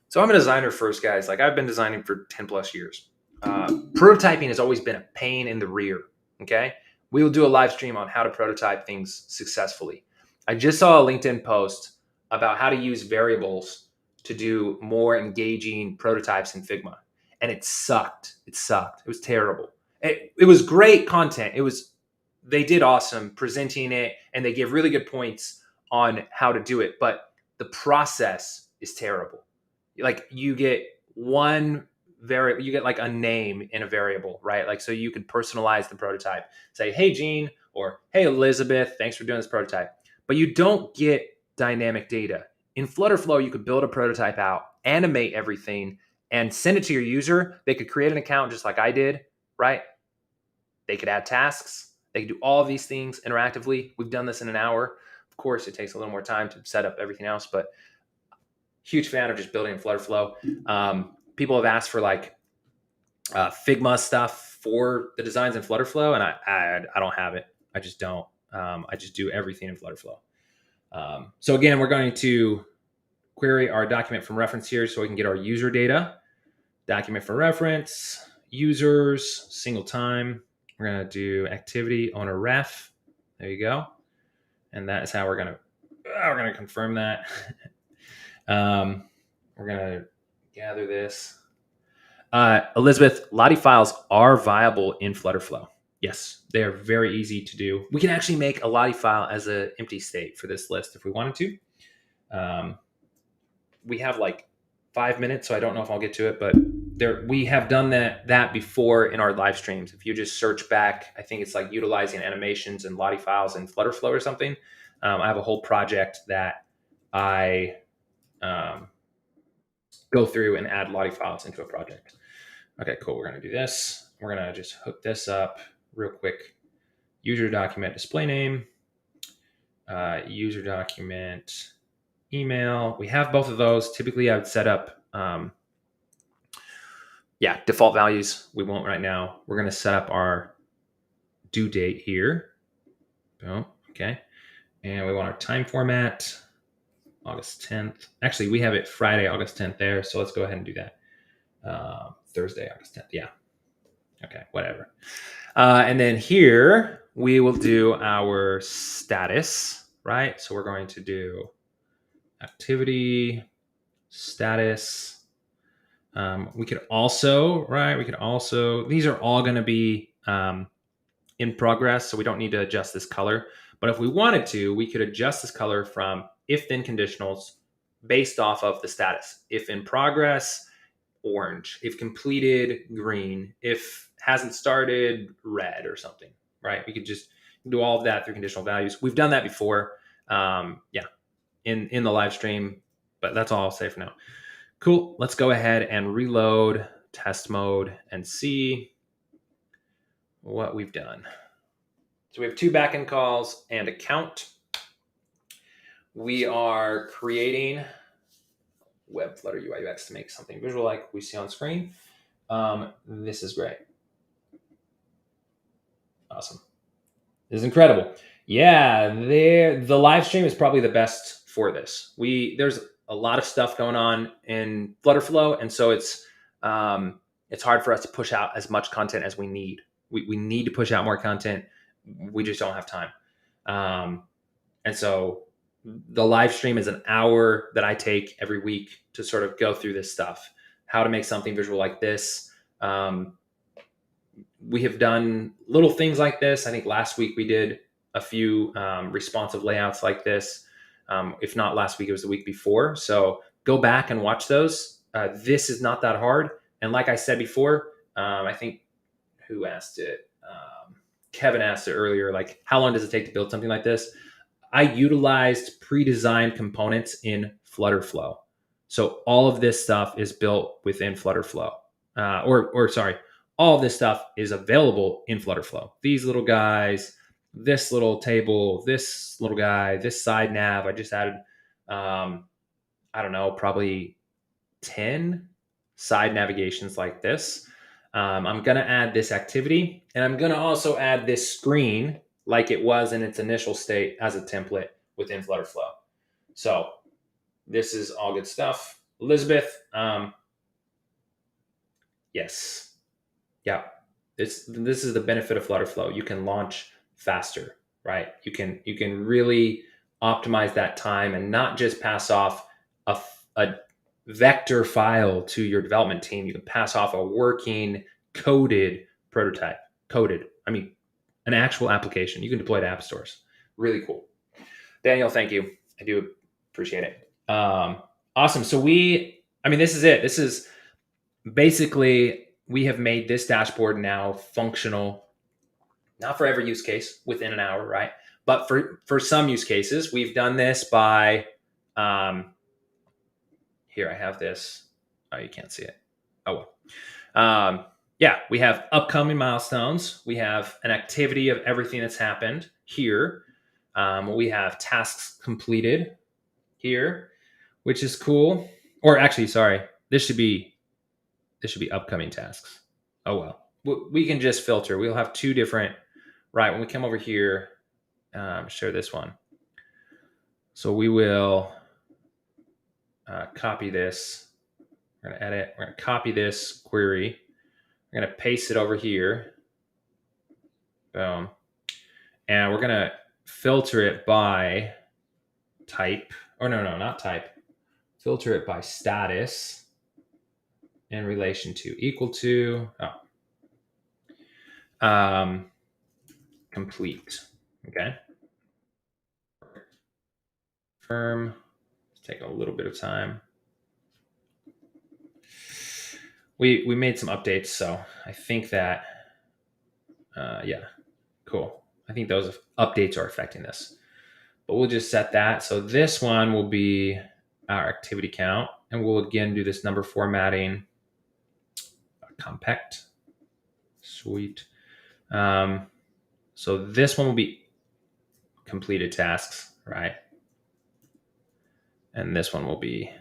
So I'm a designer first, guys. Like I've been designing for 10 plus years. Prototyping has always been a pain in the rear. Okay. We will do a live stream on how to prototype things successfully. I just saw a LinkedIn post about how to use variables to do more engaging prototypes in Figma. And it sucked. It was terrible. It was great content. They did awesome presenting it, and they give really good points on how to do it. But the process is terrible. Like you get you get like a name in a variable, right? Like, so you could personalize the prototype, say, hey, Gene, or hey, Elizabeth, thanks for doing this prototype. But you don't get dynamic data. In Flutterflow, you could build a prototype out, animate everything, and send it to your user. They could create an account just like I did, right? They could add tasks. They could do all of these things interactively. We've done this in an hour. Of course, it takes a little more time to set up everything else, but huge fan of just building in Flutterflow. People have asked for like Figma stuff for the designs in Flutterflow, and I don't have it. I just don't. I just do everything in Flutterflow. So again, we're going to query our document from reference here so we can get our user data. Document from reference, users, single time. We're going to do activity owner ref. There you go. And that is how we're going to confirm that. We're going to gather this. Elizabeth, Lottie files are viable in Flutterflow. Yes, they are very easy to do. We can actually make a lottie file as an empty state for this list if we wanted to. We have like 5 minutes, so I don't know if I'll get to it, but we have done that before in our live streams. If you just search back, I think it's like utilizing animations and lottie files in Flutterflow or something. I have a whole project that I go through and add lottie files into a project. Okay, cool. We're going to do this. We're going to just hook this up real quick. User document display name, user document email. We have both of those. Typically, I would set up, default values. We won't right now. We're going to set up our due date here. Boom. Okay. And we want our time format, August 10th. Actually, we have it Friday, August 10th there. So let's go ahead and do that. Thursday, August 10th. Yeah. Okay, whatever. And then here we will do our status, right? So we're going to do activity, status. We could also, these are all going to be in progress, so we don't need to adjust this color. But if we wanted to, we could adjust this color from if then conditionals based off of the status. If in progress, orange. If completed, green. If hasn't started, red or something, right? We could just do all of that through conditional values. We've done that before, in the live stream, but that's all I'll say for now. Cool. Let's go ahead and reload test mode and see what we've done. So we have 2 backend calls and a count. We are creating web Flutter UI UX to make something visual like we see on screen. This is great. Awesome. This is incredible. Yeah, the live stream is probably the best for this. There's a lot of stuff going on in Flutterflow, and so it's hard for us to push out as much content as we need. We need to push out more content. We just don't have time. And so the live stream is an hour that I take every week to sort of go through this stuff, how to make something visual like this. We have done little things like this. I think last week we did a few responsive layouts like this. If not last week, it was the week before. So go back and watch those. This is not that hard. And like I said before, I think who asked it? Kevin asked it earlier, like how long does it take to build something like this? I utilized pre-designed components in Flutterflow. So all of this stuff is built within Flutterflow. All of this stuff is available in Flutterflow. These little guys, this little table, this little guy, this side nav. I just added, probably 10 side navigations like this. I'm going to add this activity, and I'm going to also add this screen like it was in its initial state as a template within Flutterflow. So this is all good stuff. Elizabeth, yes. Yeah, this is the benefit of Flutterflow. You can launch faster, right? You can really optimize that time and not just pass off a vector file to your development team. You can pass off a working coded prototype. An actual application. You can deploy to app stores. Really cool. Daniel, thank you. I do appreciate it. Awesome. So this is it. This is basically, we have made this dashboard now functional, not for every use case within an hour, right? But for some use cases, we've done this by, here I have this. Oh, you can't see it. Oh, well. We have upcoming milestones. We have an activity of everything that's happened here. We have tasks completed here, which is cool. Or actually, sorry, this should be upcoming tasks. Oh, well, we can just filter. We'll have 2 different, right? When we come over here, share this one. So we will copy this. We're going to edit. We're going to copy this query. We're going to paste it over here. Boom. And we're going to filter it by type. Or no, not type. Filter it by status in relation to equal to. complete. Okay. Confirm. It's taking a little bit of time. We made some updates, so I think that yeah, cool. I think those updates are affecting this, but we'll just set that. So this one will be our activity count, and we'll again do this number formatting. Compact. Sweet. So this one will be completed tasks, right? And this one will be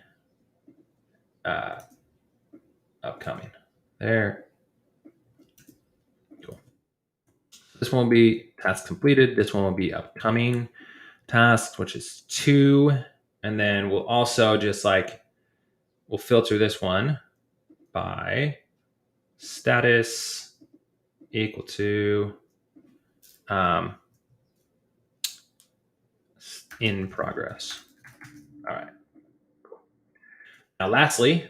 upcoming. There. Cool. This one will be tasks completed. This one will be upcoming tasks, which is 2. And then we'll also just we'll filter this one by status equal to in progress. All right. Cool. Now, lastly,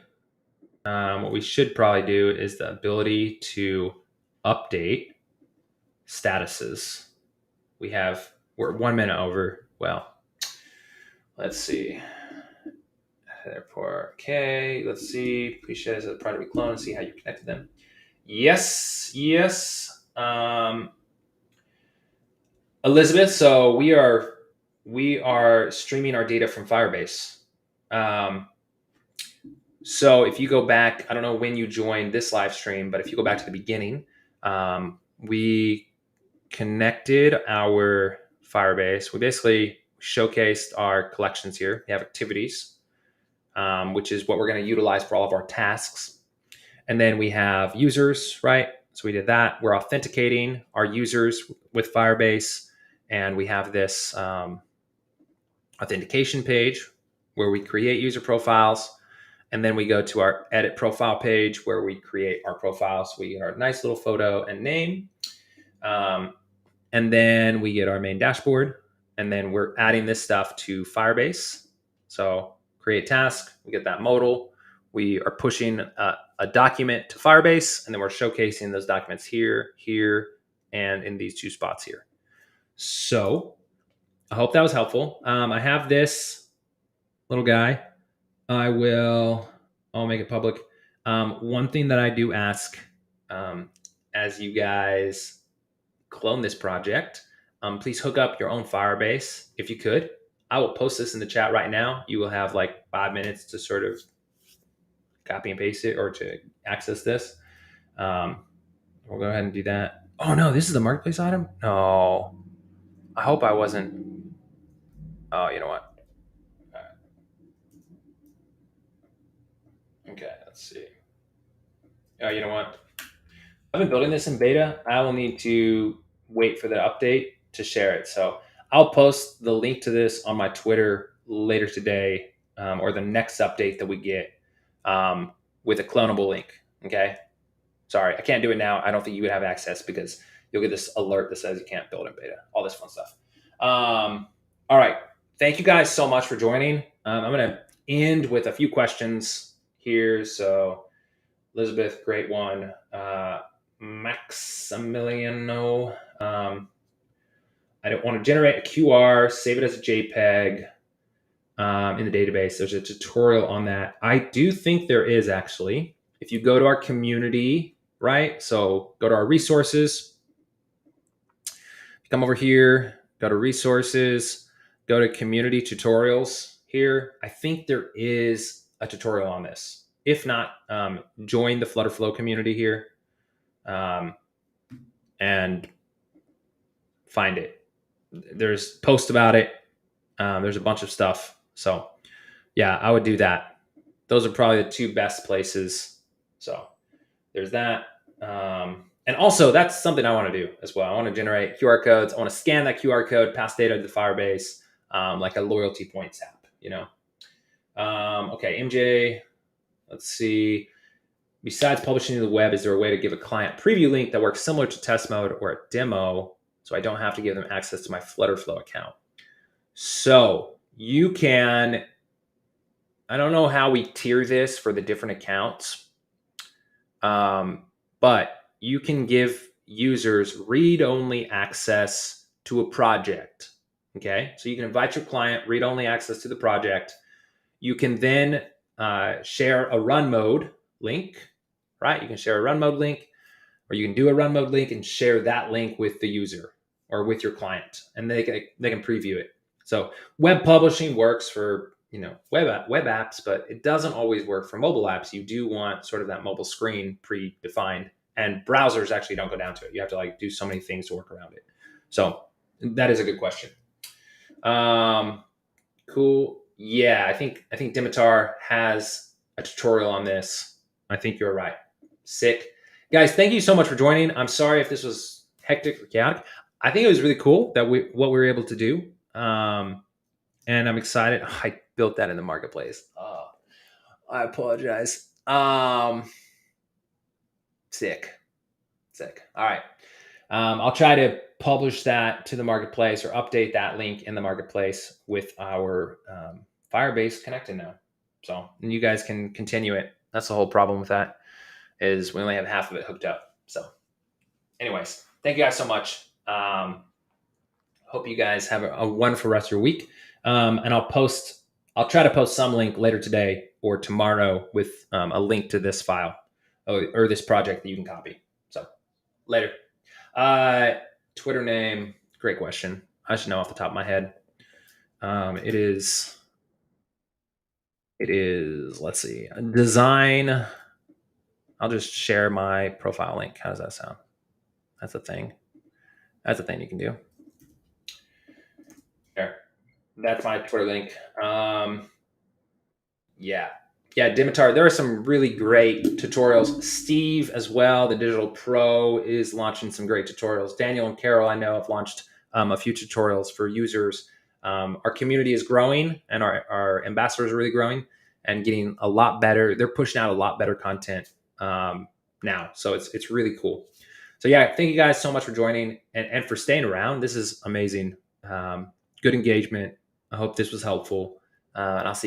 what we should probably do is the ability to update statuses. We're 1 minute over. Well, let's see. Therefore, okay, let's see. Please share this as a project we clone and see how you connected them. Yes. Elizabeth, so we are streaming our data from Firebase. So if you go back, I don't know when you joined this live stream, but if you go back to the beginning, we connected our Firebase. We basically showcased our collections here. We have activities, which is what we're going to utilize for all of our tasks. And then we have users, right? So we did that. We're authenticating our users with Firebase. And we have this authentication page where we create user profiles. And then we go to our edit profile page where we create our profiles. We get our nice little photo and name. And then we get our main dashboard. And then we're adding this stuff to Firebase. So create task, we get that modal. We are pushing a document to Firebase, and then we're showcasing those documents here, and in these 2 spots here. So I hope that was helpful. I have this little guy. I'll make it public. One thing that I do ask, as you guys clone this project, please hook up your own Firebase if you could. I will post this in the chat right now. You will have 5 minutes to sort of copy and paste it or to access this. We'll go ahead and do that. Oh no, this is the marketplace item? No. I hope I wasn't. Oh, you know what? Right. Okay, let's see. Oh, you know what? I've been building this in beta. I will need to wait for the update to share it. So I'll post the link to this on my Twitter later today, or the next update that we get, with a clonable link. Okay. Sorry, I can't do it now. I don't think you would have access because you'll get this alert that says you can't build in beta, all this fun stuff. All right. Thank you guys so much for joining. I'm going to end with a few questions here. So Elizabeth, great one. Maximiliano, I don't want to generate a QR, save it as a JPEG in the database. There's a tutorial on that. I do think there is actually. If you go to our community, right? So go to our resources, come over here, go to resources, go to community tutorials here. I think there is a tutorial on this. If not, join the Flutterflow community here and find it. There's posts about it. There's a bunch of stuff. So yeah, I would do that. Those are probably the 2 best places. So there's that. And also that's something I want to do as well. I want to generate QR codes. I want to scan that QR code, pass data to the Firebase, like a loyalty points app, you know? Okay, MJ, let's see. Besides publishing to the web, is there a way to give a client preview link that works similar to test mode or a demo so I don't have to give them access to my Flutterflow account? So you can, I don't know how we tier this for the different accounts, but you can give users read-only access to a project. Okay, so you can invite your client read-only access to the project. You can then share a run mode link, right? You can share a run mode link, or you can do a run mode link and share that link with the user or with your client, and they can preview it. So web publishing works for web apps, but it doesn't always work for mobile apps. You do want sort of that mobile screen predefined, and browsers actually don't go down to it. You have to like do so many things to work around it. So that is a good question. Cool. Yeah, I think Dimitar has a tutorial on this. I think you're right. Sick. Guys, thank you so much for joining. I'm sorry if this was hectic or chaotic. I think it was really cool that what we were able to do. And I'm excited. Oh, I built that in the marketplace. Oh, I apologize. Sick. All right. I'll try to publish that to the marketplace or update that link in the marketplace with our Firebase connected now. So and you guys can continue it. That's the whole problem with that is we only have half of it hooked up. So anyways, thank you guys so much. Hope you guys have a wonderful rest of your week. And I'll try to post some link later today or tomorrow with a link to this file or this project that you can copy. So later. Twitter name, great question. I should know off the top of my head. It is, let's see, design. I'll just share my profile link. How does that sound? That's a thing. That's a thing you can do. There. That's my Twitter link. Yeah. Dimitar, there are some really great tutorials. Steve as well, the Digital Pro, is launching some great tutorials. Daniel and Carol, I know, have launched a few tutorials for users. Our community is growing and our ambassadors are really growing and getting a lot better. They're pushing out a lot better content now. So it's really cool. So yeah, thank you guys so much for joining and for staying around. This is amazing. Good engagement. I hope this was helpful. And I'll see